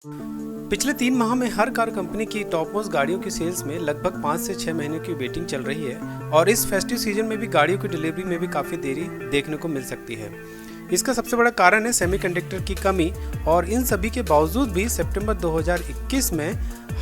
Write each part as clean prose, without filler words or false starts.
पिछले 3 माह में हर कार कंपनी की टॉप मोस्ट गाड़ियों की सेल्स में लगभग 5 से 6 महीने की वेटिंग चल रही है और इस फेस्टिव सीजन में भी गाड़ियों की डिलीवरी में भी काफ़ी देरी देखने को मिल सकती है। इसका सबसे बड़ा कारण है सेमीकंडक्टर की कमी और इन सभी के बावजूद भी सितंबर 2021 में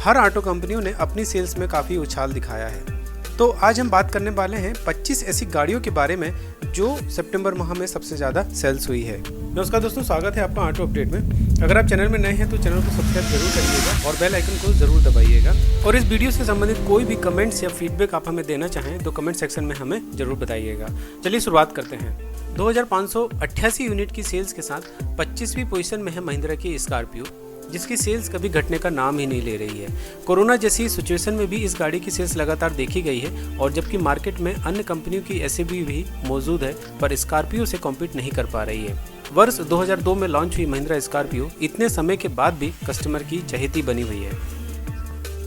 हर ऑटो कंपनियों ने अपनी सेल्स में काफ़ी उछाल दिखाया है। तो आज हम बात करने वाले हैं 25 ऐसी गाड़ियों के बारे में जो सितंबर माह में सबसे ज़्यादा सेल्स हुई है। नमस्कार दोस्तों, स्वागत है आपका ऑटो अपडेट में। अगर आप चैनल में नए हैं तो चैनल को सब्सक्राइब जरूर करिएगा और बेल आइकन को जरूर दबाइएगा। और इस वीडियो से संबंधित कोई भी कमेंट्स या फीडबैक आप हमें देना चाहें तो कमेंट सेक्शन में हमें जरूर बताइएगा। चलिए शुरुआत करते हैं। 2588 यूनिट की सेल्स के साथ 25वीं पोजीशन में है महिंद्रा की स्कॉर्पियो, जिसकी सेल्स कभी घटने का नाम ही नहीं ले रही है। कोरोना जैसी सिचुएशन में भी इस गाड़ी की सेल्स लगातार देखी गई है और जबकि मार्केट में अन्य कंपनियों की एसयूवी भी मौजूद है पर स्कॉर्पियो से कॉम्पीट नहीं कर पा रही है। वर्ष 2002 में लॉन्च हुई महिंद्रा स्कॉर्पियो इतने समय के बाद भी कस्टमर की चहेती बनी हुई है।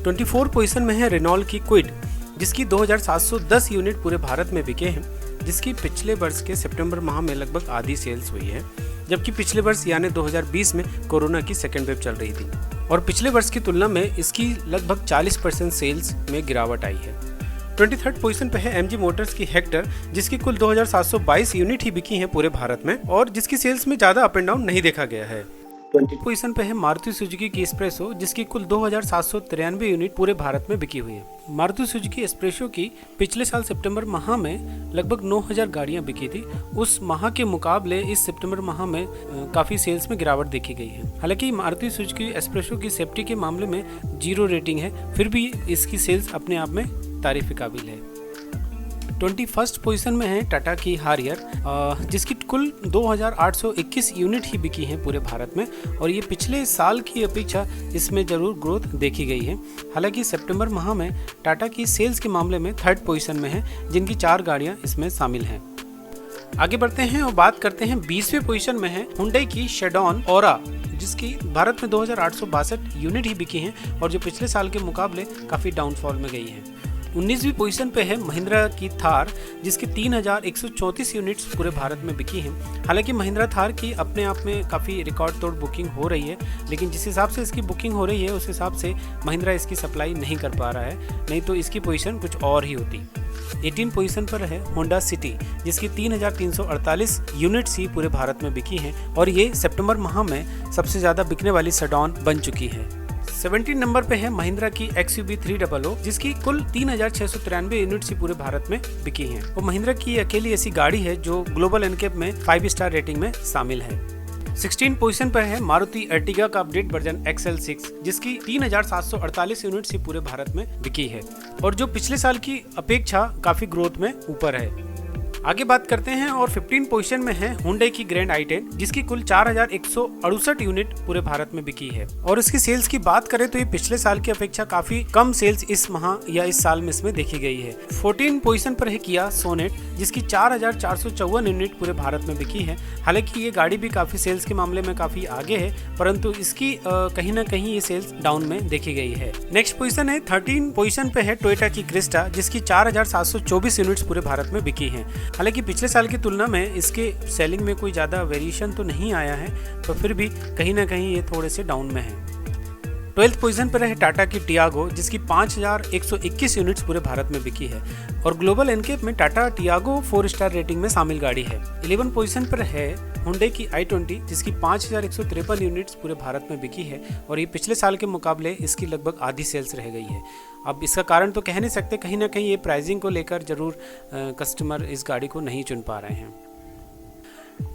24 पोजीशन में है रेनॉल्ट की क्विड, जिसकी 2710 यूनिट पूरे भारत में बिके हैं, जिसकी पिछले वर्ष के सितंबर माह में लगभग आधी सेल्स हुई है, जबकि पिछले वर्ष यानी 2020 में कोरोना की सेकेंड वेव चल रही थी और पिछले वर्ष की तुलना में इसकी लगभग 40% सेल्स में गिरावट आई है। 23rd पोजीशन पे है एमजी मोटर्स की हेक्टर, जिसकी कुल 2722 यूनिट ही बिकी हैं पूरे भारत में और जिसकी सेल्स में ज़्यादा अप एंड डाउन नहीं देखा गया है। 20 पोजीशन पे है मारुति सुजुकी की एस्प्रेसो, जिसकी कुल 2793 यूनिट पूरे भारत में बिकी हुई है। मारुति सुजुकी एस्प्रेसो की पिछले साल सितंबर माह में लगभग 9000 गाड़ियां बिकी थी। उस माह के मुकाबले इस सितंबर माह में काफ़ी सेल्स में गिरावट देखी गई है। हालांकि मारुति सुजुकी एस्प्रेसो की सेफ्टी के मामले में 0 रेटिंग है, फिर भी इसकी सेल्स अपने आप में तारीफ के काबिल है। 21st पोजीशन में है टाटा की हारियर, जिसकी कुल 2821 यूनिट ही बिकी हैं पूरे भारत में और ये पिछले साल की अपेक्षा इसमें जरूर ग्रोथ देखी गई है। हालांकि सितंबर माह में टाटा की सेल्स के मामले में 3rd पोजीशन में है, जिनकी 4 गाड़ियां इसमें शामिल हैं। आगे बढ़ते हैं और बात करते हैं 20वें पोजीशन में है हुंडई की शेडॉन ओरा, जिसकी भारत में 2862 यूनिट ही बिकी हैं और जो पिछले साल के मुकाबले काफ़ी डाउनफॉल में गई है। 19वीं पोजीशन पे है महिंद्रा की थार, जिसकी 3134 यूनिट्स पूरे भारत में बिकी हैं। हालांकि महिंद्रा थार की अपने आप में काफ़ी रिकॉर्ड तोड़ बुकिंग हो रही है, लेकिन जिस हिसाब से इसकी बुकिंग हो रही है उस हिसाब से महिंद्रा इसकी सप्लाई नहीं कर पा रहा है, नहीं तो इसकी पोजीशन कुछ और ही होती। 18 पोजीशन पर है होंडा सिटी, जिसकी 3348 यूनिट्स ही पूरे भारत में बिकी हैं और ये सितंबर माह में सबसे ज़्यादा बिकने वाली सेडॉन बन चुकी है। 17 नंबर पे है महिंद्रा की XUV 300, जिसकी कुल 3693 यूनिट्स ही पूरे भारत में बिकी हैं। और महिंद्रा की अकेली ऐसी गाड़ी है जो ग्लोबल एनकेप में 5 स्टार रेटिंग में शामिल है। 16 पोजीशन पर है मारुति अर्टिगा का अपडेट वर्जन XL6, जिसकी 3748 यूनिट्स ही पूरे भारत में बिकी है और जो पिछले साल की अपेक्षा काफी ग्रोथ में ऊपर है। आगे बात करते हैं और 15 पोजीशन में है हुंडई की ग्रैंड i10, जिसकी कुल 4168 यूनिट पूरे भारत में बिकी है और इसकी सेल्स की बात करें तो ये पिछले साल की अपेक्षा काफी कम सेल्स इस माह या इस साल में इसमें देखी गई है। 14 पोजीशन पर है किया सोनेट, जिसकी 4454 यूनिट पूरे भारत में बिकी है। हालांकि ये गाड़ी भी काफी सेल्स के मामले में काफी आगे है, परंतु इसकी कहीं ना कहीं ये सेल्स डाउन में देखी गई है। नेक्स्ट पोजीशन है 13 पोजीशन पे है टोयोटा की क्रिस्टा, जिसकी 4724 यूनिट्स पूरे भारत में बिकी है। हालांकि पिछले साल की तुलना में इसके सेलिंग में कोई ज़्यादा वेरिएशन तो नहीं आया है, तो फिर भी कहीं ना कहीं ये थोड़े से डाउन में है। 12th पोजीशन पर है टाटा की टियागो, जिसकी 5121 यूनिट्स पूरे भारत में बिकी है और ग्लोबल एनकेप में टाटा टियागो 4 स्टार रेटिंग में शामिल गाड़ी है। 11 पोजीशन पर है हुंडई की i20, जिसकी 5153 यूनिट्स पूरे भारत में बिकी है और ये पिछले साल के मुकाबले इसकी लगभग आधी सेल्स रह गई है। अब इसका कारण तो कह नहीं सकते, कहीं ना कहीं ये प्राइसिंग को लेकर जरूर कस्टमर इस गाड़ी को नहीं चुन पा रहे हैं।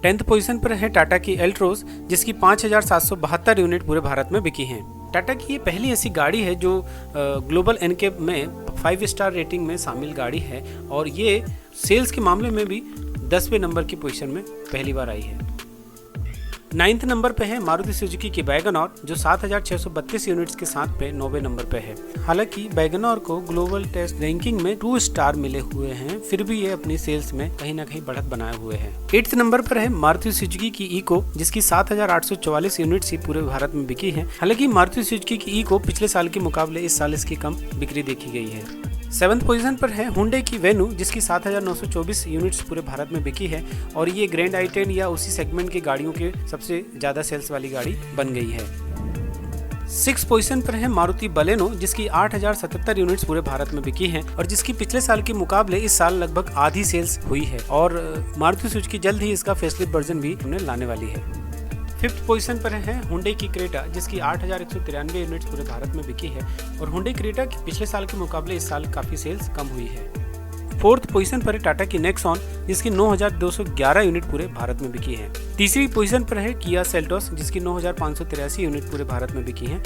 10th पोजीशन पर है टाटा की एल्ट्रोज, जिसकी 5772 यूनिट पूरे भारत में बिकी हैं। टाटा की ये पहली ऐसी गाड़ी है जो ग्लोबल एनकेप में 5 स्टार रेटिंग में शामिल गाड़ी है और ये सेल्स के मामले में भी 10वें नंबर की पोजीशन में पहली बार आई है। 9th नंबर पे है मारुति सुजुकी की वैगनआर, जो 7632 यूनिट्स के साथ पे 9वें नंबर पे है। हालांकि वैगनआर को ग्लोबल टेस्ट रैंकिंग में 2 स्टार मिले हुए हैं, फिर भी ये अपनी सेल्स में कहीं ना कहीं बढ़त बनाए हुए हैं। 8th नंबर पर है मारुति सुजुकी की इको, जिसकी 7844 यूनिट्स ही पूरे भारत में बिकी है। हालांकि मारुति सुजुकी की इको पिछले साल के मुकाबले इस साल इसकी कम बिक्री देखी गई है। 7th पोजीशन पर है हुंडई की वेन्यू, जिसकी 7924 यूनिट्स पूरे भारत में बिकी है और ये ग्रैंड i10 या उसी सेगमेंट की गाड़ियों के सबसे ज़्यादा सेल्स वाली गाड़ी बन गई है। 6 पोजीशन पर है मारुति बलेनो, जिसकी 8077 यूनिट्स पूरे भारत में बिकी हैं और जिसकी पिछले साल के मुकाबले इस साल लगभग आधी सेल्स हुई है और मारुति सुजुकी जल्द ही इसका फेसलिफ्ट वर्जन भी उन्हें लाने वाली है। 5th पोजीशन पर है हुंडई की क्रेटा, जिसकी 8193 यूनिट्स पूरे भारत में बिकी है और हुंडई क्रेटा की पिछले साल के मुकाबले इस साल काफी सेल्स कम हुई है। 4th पोजीशन पर है टाटा की नेक्सॉन, जिसकी 9211 यूनिट पूरे भारत में बिकी है। तीसरी पोजीशन पर है किया सेल्टोस, जिसकी 9583 यूनिट पूरे भारत में बिकी है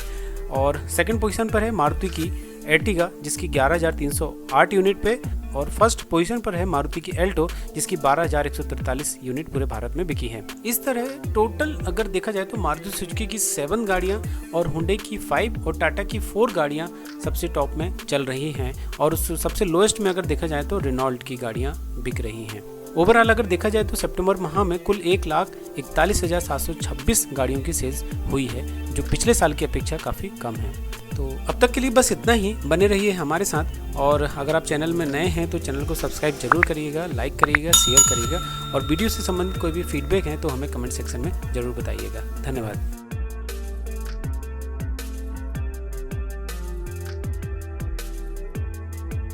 और सेकंड पोजीशन पर है मारुति की एर्टिगा, जिसकी 11308 यूनिट पे और फर्स्ट पोजीशन पर है मारुति की एल्टो, जिसकी 12143 यूनिट पूरे भारत में बिकी है। इस तरह टोटल अगर देखा जाए तो मारुति सुजुकी की 7 गाड़ियां और हुंडई की 5 और टाटा की 4 गाड़ियां सबसे टॉप में चल रही हैं और सबसे लोएस्ट में अगर देखा जाए तो रेनॉल्ट की गाड़ियां बिक रही हैं। ओवरऑल अगर देखा जाए तो सितंबर माह में कुल 1,41,726 गाड़ियों की सेल्स हुई है, जो पिछले साल की अपेक्षा काफ़ी कम है। तो अब तक के लिए बस इतना ही। बने रहिए हमारे साथ और अगर आप चैनल में नए हैं तो चैनल को सब्सक्राइब जरूर करिएगा, लाइक करिएगा, शेयर करिएगा और वीडियो से संबंधित कोई भी फीडबैक है तो हमें कमेंट सेक्शन में जरूर बताइएगा। धन्यवाद।